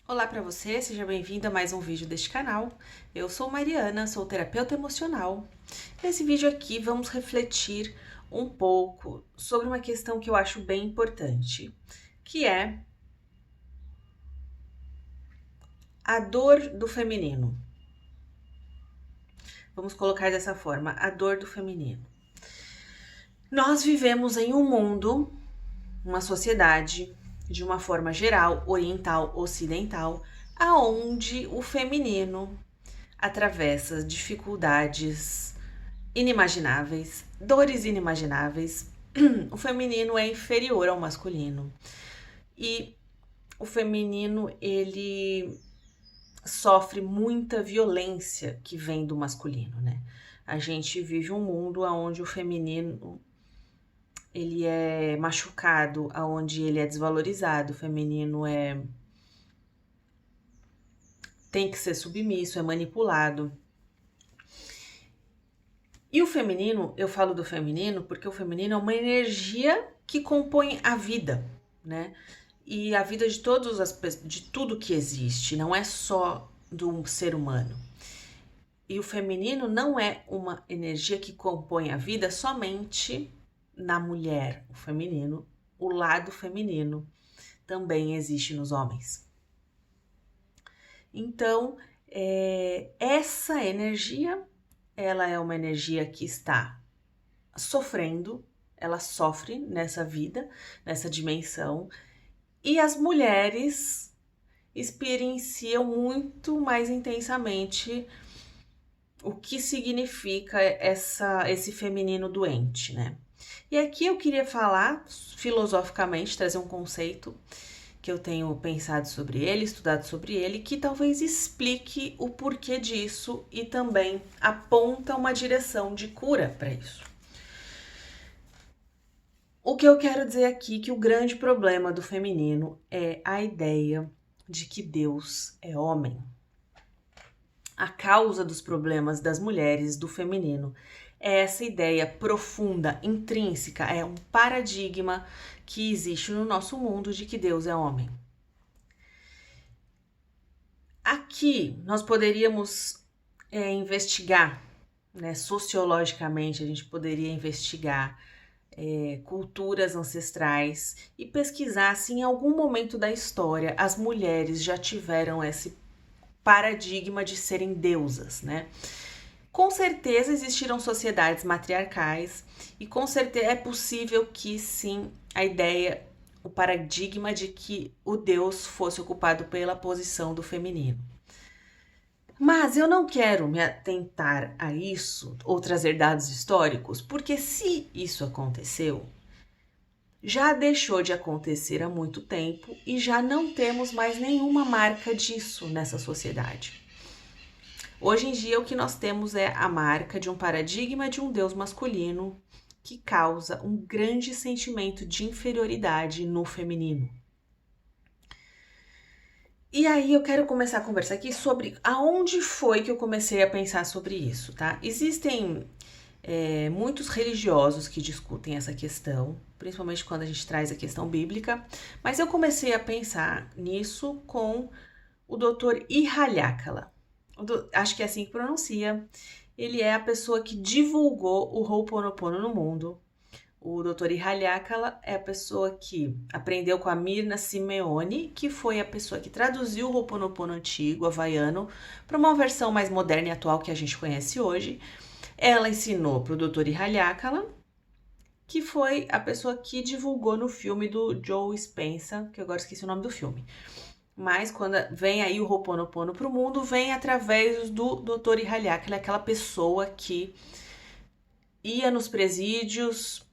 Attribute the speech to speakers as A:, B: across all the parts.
A: Olá para você, seja bem-vindo a mais um vídeo deste canal. Eu sou Mariana, sou terapeuta emocional. Nesse vídeo aqui vamos refletir um pouco sobre uma questão que eu acho bem importante, que é a dor do feminino. Vamos colocar dessa forma, a dor do feminino. Nós vivemos em um mundo, uma sociedade, de uma forma geral, oriental, ocidental, aonde o feminino atravessa dificuldades inimagináveis, dores inimagináveis. O feminino é inferior ao masculino. E o feminino, ele sofre muita violência que vem do masculino, né? A gente vive um mundo onde o feminino ele é machucado, onde ele é desvalorizado, o feminino tem que ser submisso, é manipulado. E o feminino, eu falo do feminino porque o feminino é uma energia que compõe a vida, né? E a vida de de tudo que existe, não é só do ser humano. E o feminino não é uma energia que compõe a vida somente na mulher. O feminino, o lado feminino, também existe nos homens. Então, essa energia, ela é uma energia que está sofrendo, ela sofre nessa vida, nessa dimensão, e as mulheres experienciam muito mais intensamente o que significa esse feminino doente, né? E aqui eu queria falar filosoficamente, trazer um conceito que eu tenho pensado sobre ele, estudado sobre ele, que talvez explique o porquê disso e também aponta uma direção de cura para isso. O que eu quero dizer aqui é que o grande problema do feminino é a ideia de que Deus é homem. A causa dos problemas das mulheres do feminino é essa ideia profunda, intrínseca, é um paradigma que existe no nosso mundo de que Deus é homem. Aqui nós poderíamos investigar, né, sociologicamente, a gente poderia investigar culturas ancestrais e pesquisar se em algum momento da história as mulheres já tiveram esse paradigma de serem deusas, né? Com certeza existiram sociedades matriarcais e com certeza é possível que sim, a ideia, o paradigma de que o Deus fosse ocupado pela posição do feminino. Mas eu não quero me atentar a isso ou trazer dados históricos, porque se isso aconteceu, já deixou de acontecer há muito tempo e já não temos mais nenhuma marca disso nessa sociedade. Hoje em dia, o que nós temos é a marca de um paradigma de um Deus masculino que causa um grande sentimento de inferioridade no feminino. E aí eu quero começar a conversar aqui sobre aonde foi que eu comecei a pensar sobre isso, tá? Existem muitos religiosos que discutem essa questão, principalmente quando a gente traz a questão bíblica, mas eu comecei a pensar nisso com o Dr. Ihaliakala. Acho que é assim que pronuncia. Ele é a pessoa que divulgou o Ho'oponopono no mundo. O Dr. Ihaliakala é a pessoa que aprendeu com a Mirna Simeone, que foi a pessoa que traduziu o Ho'oponopono antigo, havaiano, para uma versão mais moderna e atual que a gente conhece hoje. Ela ensinou para o Dr. Ihaliakala, que foi a pessoa que divulgou no filme do Joe Spencer, que eu agora esqueci o nome do filme. Mas quando vem aí o Ho'oponopono para o mundo, vem através do Dr. Ihaliakala, aquela pessoa que ia nos presídios,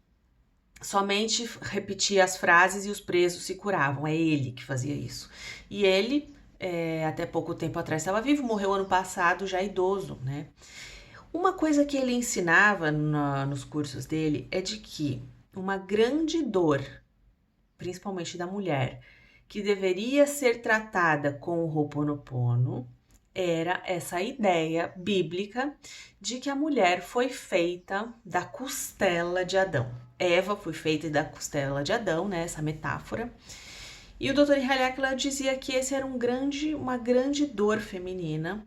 A: somente repetia as frases e os presos se curavam. É ele que fazia isso. E ele, até pouco tempo atrás, estava vivo, morreu ano passado, já idoso, né? Uma coisa que ele ensinava nos cursos dele é de que uma grande dor, principalmente da mulher, que deveria ser tratada com o Ho'oponopono, era essa ideia bíblica de que a mulher foi feita da costela de Adão. Eva foi feita da costela de Adão, né? Essa metáfora. E o Dr. Haleakala dizia que esse era uma grande dor feminina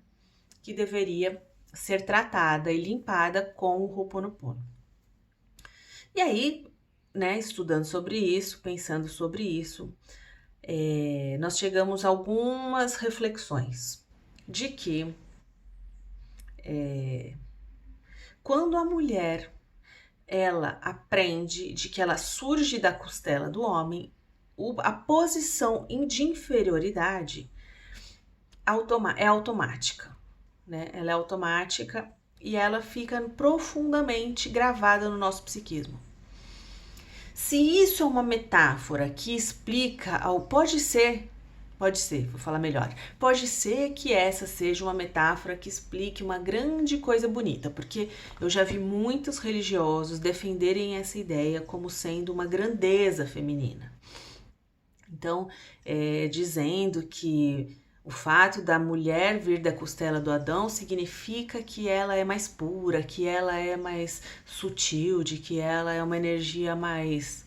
A: que deveria ser tratada e limpada com o Ho'oponopono. E aí, né, estudando sobre isso, pensando sobre isso, nós chegamos a algumas reflexões de que quando a mulher ela aprende de que ela surge da costela do homem, a posição de inferioridade é automática, né? Ela é automática e ela fica profundamente gravada no nosso psiquismo. Se isso é uma metáfora que explica, pode ser, vou falar melhor, pode ser que essa seja uma metáfora que explique uma grande coisa bonita, porque eu já vi muitos religiosos defenderem essa ideia como sendo uma grandeza feminina. Então, dizendo que o fato da mulher vir da costela do Adão significa que ela é mais pura, que ela é mais sutil, de que ela é uma energia mais...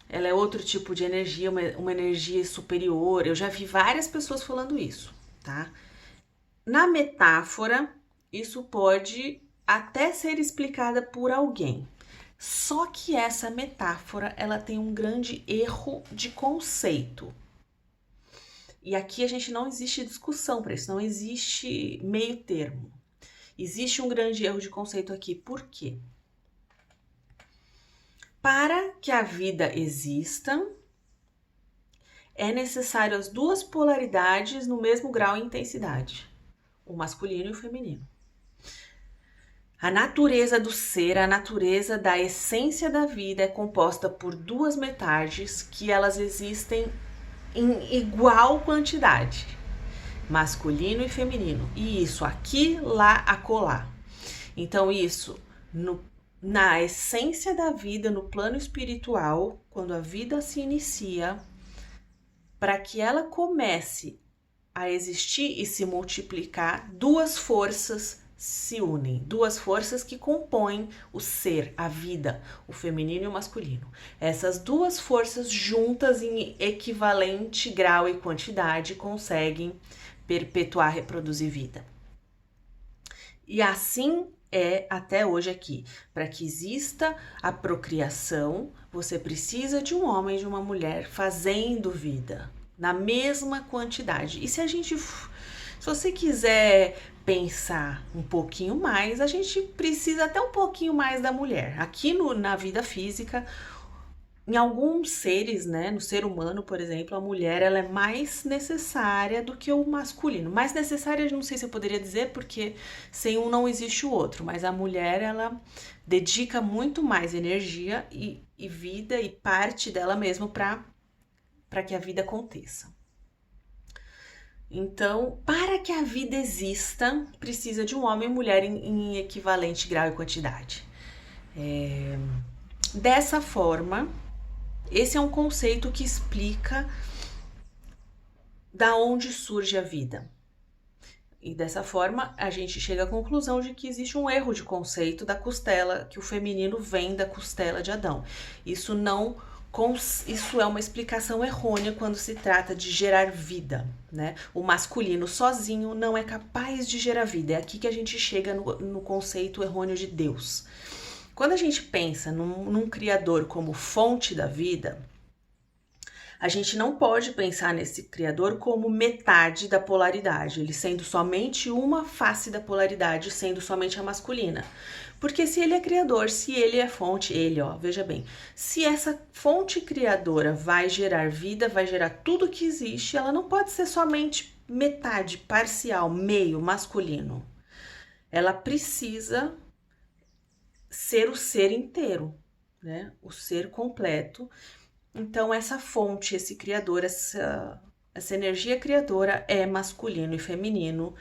A: Ela é outro tipo de energia, uma energia superior. Eu já vi várias pessoas falando isso, tá? Na metáfora, isso pode até ser explicada por alguém. Só que essa metáfora, ela tem um grande erro de conceito. E aqui a gente não existe discussão para isso, não existe meio termo. Existe um grande erro de conceito aqui. Por quê? Para que a vida exista, é necessário as duas polaridades no mesmo grau e intensidade, o masculino e o feminino. A natureza do ser, a natureza da essência da vida é composta por duas metades que elas existem em igual quantidade, masculino e feminino. E isso aqui, lá, acolá. Então isso na essência da vida, no plano espiritual, quando a vida se inicia, para que ela comece a existir e se multiplicar, duas forças se unem, duas forças que compõem o ser, a vida, o feminino e o masculino. Essas duas forças juntas em equivalente grau e quantidade conseguem perpetuar, reproduzir vida. E assim é até hoje aqui. Para que exista a procriação, você precisa de um homem e de uma mulher fazendo vida na mesma quantidade. E se você quiser pensar um pouquinho mais, a gente precisa até um pouquinho mais da mulher. Aqui na vida física, em alguns seres, né, no ser humano, por exemplo, a mulher ela é mais necessária do que o masculino. Mais necessária, não sei se eu poderia dizer, porque sem um não existe o outro, mas a mulher ela dedica muito mais energia e vida e parte dela mesma para que a vida aconteça. Então, para que a vida exista, precisa de um homem e mulher em equivalente grau e quantidade. Dessa forma, esse é um conceito que explica da onde surge a vida. E dessa forma, a gente chega à conclusão de que existe um erro de conceito da costela, que o feminino vem da costela de Adão. Isso é uma explicação errônea quando se trata de gerar vida, né? O masculino sozinho não é capaz de gerar vida. É aqui que a gente chega no conceito errôneo de Deus. Quando a gente pensa num criador como fonte da vida, a gente não pode pensar nesse criador como metade da polaridade, ele sendo somente uma face da polaridade, sendo somente a masculina. Porque se ele é criador, se ele é fonte, veja bem, se essa fonte criadora vai gerar vida, vai gerar tudo que existe, ela não pode ser somente metade, parcial, meio, masculino. Ela precisa ser o ser inteiro, né? O ser completo. Então, essa fonte, esse criador, essa energia criadora é masculino e feminino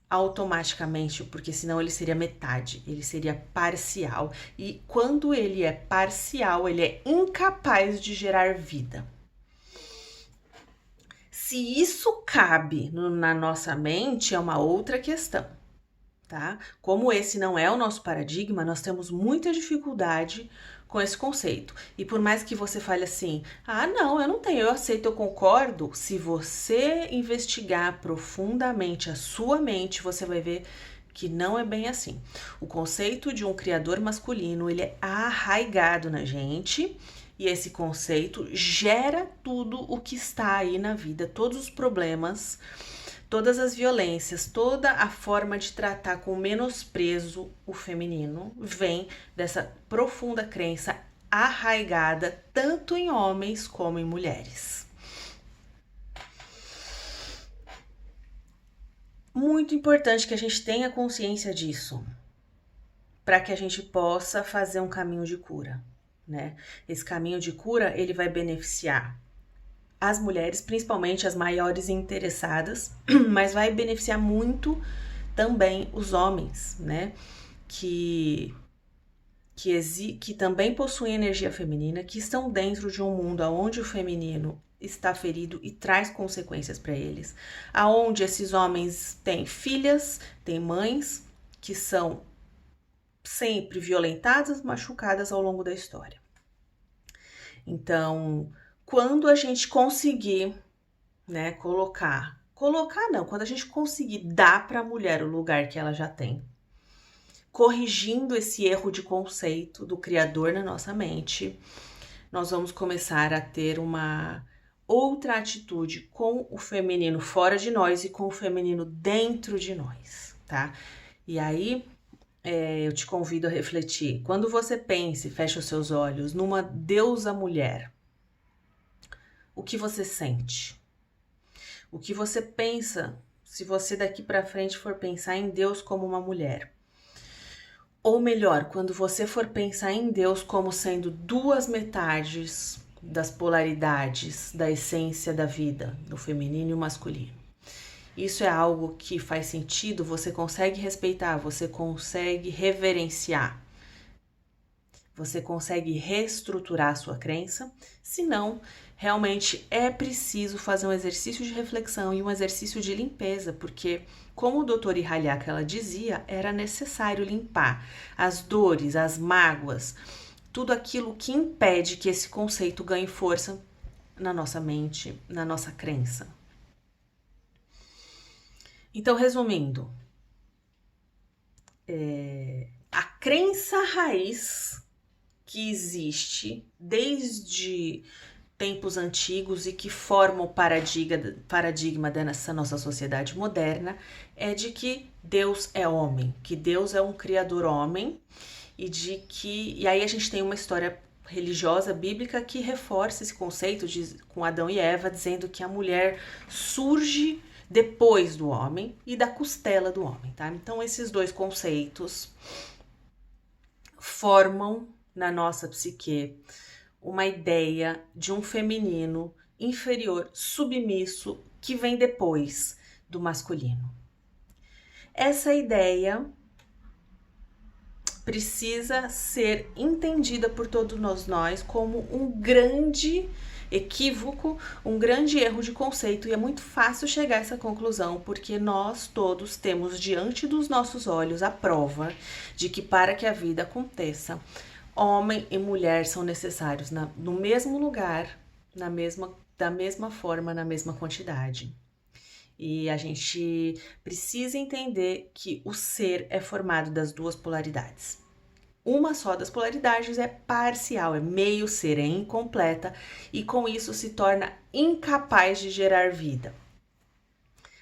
A: automaticamente, porque senão ele seria metade, ele seria parcial. E quando ele é parcial, ele é incapaz de gerar vida. Se isso cabe na nossa mente, é uma outra questão, tá? Como esse não é o nosso paradigma, nós temos muita dificuldade com esse conceito. E por mais que você fale assim, não, eu não tenho, eu aceito, eu concordo, se você investigar profundamente a sua mente, você vai ver que não é bem assim. O conceito de um criador masculino, ele é arraigado na gente, e esse conceito gera tudo o que está aí na vida, todos os problemas, todas as violências, toda a forma de tratar com menosprezo o feminino vem dessa profunda crença arraigada tanto em homens como em mulheres. Muito importante que a gente tenha consciência disso, para que a gente possa fazer um caminho de cura, né? Esse caminho de cura, ele vai beneficiar as mulheres, principalmente as maiores interessadas, mas vai beneficiar muito também os homens, né? Que também possuem energia feminina, que estão dentro de um mundo onde o feminino está ferido e traz consequências para eles, aonde esses homens têm filhas, têm mães que são sempre violentadas, machucadas ao longo da história. Então, quando a gente conseguir, né, quando a gente conseguir dar para a mulher o lugar que ela já tem, corrigindo esse erro de conceito do criador na nossa mente, nós vamos começar a ter uma outra atitude com o feminino fora de nós e com o feminino dentro de nós, tá? E aí, eu te convido a refletir. Quando você pensa e fecha os seus olhos numa deusa mulher, o que você sente? O que você pensa se você daqui para frente for pensar em Deus como uma mulher? Ou melhor, quando você for pensar em Deus como sendo duas metades das polaridades da essência da vida, do feminino e o masculino. Isso é algo que faz sentido, você consegue respeitar, você consegue reverenciar, você consegue reestruturar a sua crença. Se não, realmente é preciso fazer um exercício de reflexão e um exercício de limpeza, porque, como o Dr. Ihaliaka ela dizia, era necessário limpar as dores, as mágoas, tudo aquilo que impede que esse conceito ganhe força na nossa mente, na nossa crença. Então, resumindo, a crença raiz que existe desde tempos antigos e que forma o paradigma dessa nossa sociedade moderna é de que Deus é homem, que Deus é um criador homem, e aí a gente tem uma história religiosa bíblica que reforça esse conceito com Adão e Eva, dizendo que a mulher surge depois do homem e da costela do homem, tá? Então esses dois conceitos formam na nossa psique uma ideia de um feminino inferior, submisso, que vem depois do masculino. Essa ideia precisa ser entendida por todos nós como um grande equívoco, um grande erro de conceito, e é muito fácil chegar a essa conclusão, porque nós todos temos diante dos nossos olhos a prova de que para que a vida aconteça, homem e mulher são necessários no mesmo lugar, da mesma forma, na mesma quantidade. E a gente precisa entender que o ser é formado das duas polaridades. Uma só das polaridades é parcial, é meio ser, é incompleta, e com isso se torna incapaz de gerar vida.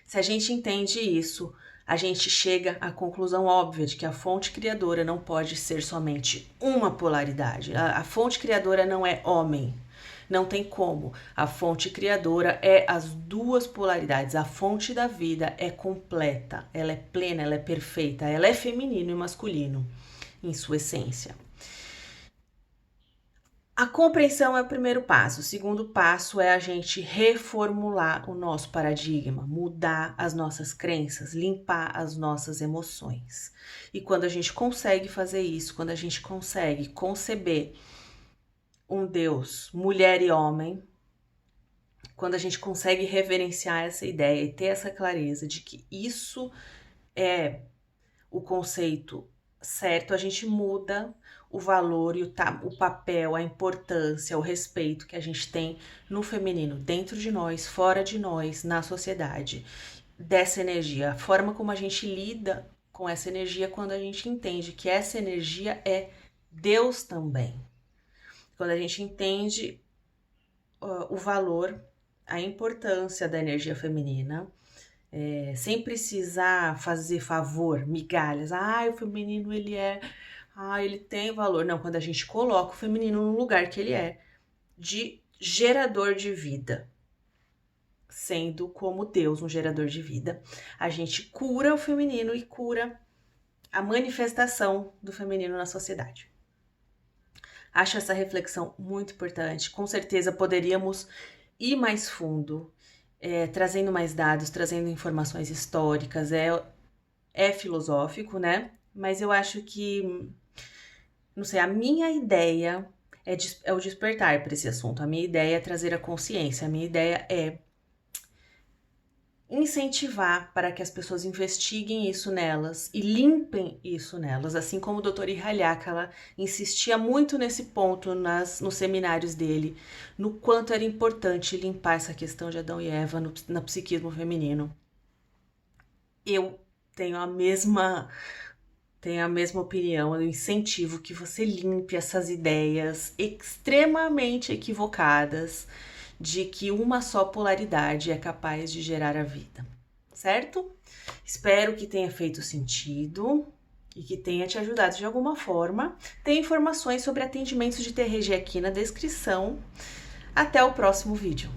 A: Se a gente entende isso, a gente chega à conclusão óbvia de que a fonte criadora não pode ser somente uma polaridade. A fonte criadora não é homem. Não tem como. A fonte criadora é as duas polaridades. A fonte da vida é completa, ela é plena, ela é perfeita, ela é feminino e masculino em sua essência. A compreensão é o primeiro passo. O segundo passo é a gente reformular o nosso paradigma, mudar as nossas crenças, limpar as nossas emoções. E quando a gente consegue fazer isso, quando a gente consegue conceber um Deus, mulher e homem, quando a gente consegue reverenciar essa ideia e ter essa clareza de que isso é o conceito certo, a gente muda o valor e o papel, a importância, o respeito que a gente tem no feminino, dentro de nós, fora de nós, na sociedade, dessa energia, a forma como a gente lida com essa energia quando a gente entende que essa energia é Deus também. Quando a gente entende o valor, a importância da energia feminina, sem precisar fazer favor, migalhas. O feminino ele tem valor. Não, quando a gente coloca o feminino no lugar que ele é, de gerador de vida, sendo como Deus um gerador de vida, a gente cura o feminino e cura a manifestação do feminino na sociedade. Acho essa reflexão muito importante. Com certeza poderíamos ir mais fundo, trazendo mais dados, trazendo informações históricas. É filosófico, né? Mas eu acho que, não sei, a minha ideia é o despertar para esse assunto. A minha ideia é trazer a consciência. A minha ideia é incentivar para que as pessoas investiguem isso nelas e limpem isso nelas, assim como o Dr. Ihaliaka insistia muito nesse ponto nos seminários dele, no quanto era importante limpar essa questão de Adão e Eva no psiquismo feminino. Eu tenho a mesma opinião, eu incentivo que você limpe essas ideias extremamente equivocadas de que uma só polaridade é capaz de gerar a vida, certo? Espero que tenha feito sentido e que tenha te ajudado de alguma forma. Tem informações sobre atendimentos de TRG aqui na descrição. Até o próximo vídeo.